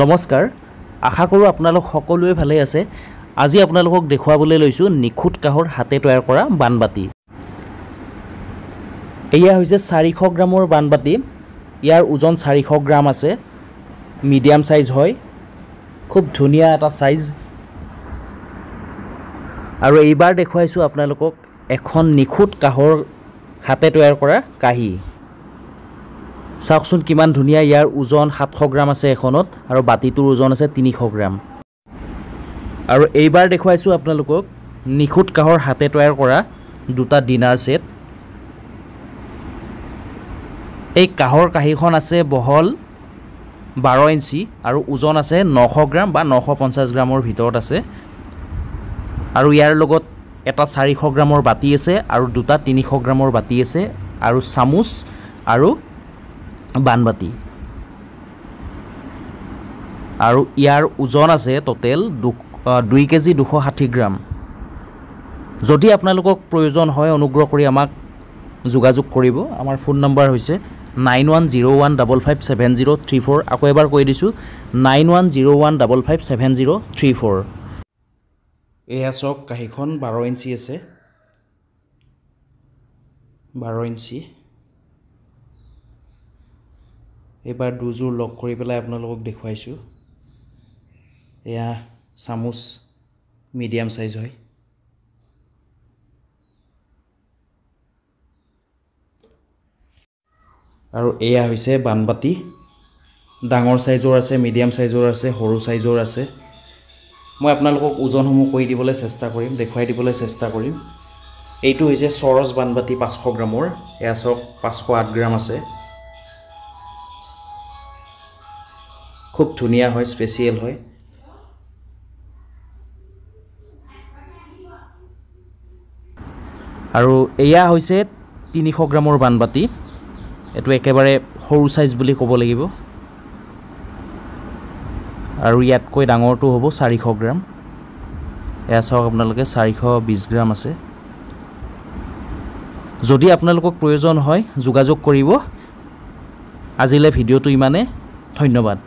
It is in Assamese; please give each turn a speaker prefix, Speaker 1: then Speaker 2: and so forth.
Speaker 1: নমস্কাৰ আশা কৰোঁ আপোনালোক সকলোৱে ভালে আছে। আজি আপোনালোকক দেখুৱাবলৈ লৈছোঁ নিখুঁত কাঁহৰ হাতে তৈয়াৰ কৰা বানবাতি। এয়া হৈছে 400 গ্ৰামৰ বানবাতি। ইয়াৰ ওজন 400 গ্ৰাম আছে, মিডিয়াম সাইজ হয়, খুব ধুনীয়া এটা সাইজ। আৰু এইবাৰ দেখুৱাইছোঁ আপোনালোকক এখন নিখুঁত কাঁহৰ হাতে তৈয়াৰ কৰা কাঁহী। চাওকচোন কিমান ধুনীয়া। ইয়াৰ ওজন 700 গ্ৰাম আছে এখনত, আৰু বাতিটোৰ ওজন আছে 300 গ্ৰাম। আৰু এইবাৰ দেখুৱাইছোঁ আপোনালোকক নিখুঁত কাঁহৰ হাতে তৈয়াৰ কৰা দুটা ডিনাৰ সেট। এই কাঁহৰ কাঁহীখন আছে বহল 12 ইঞ্চি আৰু ওজন আছে 900 গ্ৰাম বা 950 গ্ৰামৰ ভিতৰত আছে। আৰু ইয়াৰ লগত এটা 400 গ্ৰামৰ বাতি আছে আৰু দুটা 300 গ্ৰামৰ বাতি আছে, আৰু চামুচ আৰু বানবাতি। আৰু ইয়াৰ ওজন আছে টোটেল 2 কেজি 260 গ্ৰাম। যদি আপোনালোকক প্ৰয়োজন হয় অনুগ্ৰহ কৰি আমাক যোগাযোগ কৰিব। আমাৰ ফোন নম্বৰ হৈছে 9101557034। আকৌ এবাৰ কৈ দিছোঁ 9101557034। এয়া চাওক কাঁহীখন 12 ইঞ্চি আছে, 12 ইঞ্চি। এইবাৰ দুযোৰ লগ কৰি পেলাই আপোনালোকক দেখুৱাইছোঁ। এয়া চামুচ মিডিয়াম সাইজ হয়। আৰু এয়া হৈছে বানবাতি। ডাঙৰ সাইজৰ আছে, মিডিয়াম সাইজৰ আছে, সৰু সাইজৰ আছে। মই আপোনালোকক ওজনসমূহ কৈ দিবলৈ চেষ্টা কৰিম, দেখুৱাই দিবলৈ চেষ্টা কৰিম। এইটো হৈছে চৰচ বানবাতি 500 গ্ৰামৰ। এয়া চাওক 508 গ্ৰাম আছে। খুব ধুনীয়া হয়, স্পেচিয়েল হয়। আৰু এয়া হৈছে 300 গ্ৰামৰ বানবাতি। এইটো একেবাৰে সৰু সাইজ বুলি ক'ব লাগিব। আৰু ইয়াতকৈ ডাঙৰটো হ'ব 400 গ্ৰাম। এয়া চাওক আপোনালোকে 420 গ্ৰাম আছে। যদি আপোনালোকক প্ৰয়োজন হয় যোগাযোগ কৰিব। আজিলৈ ভিডিঅ'টো ইমানে। ধন্যবাদ।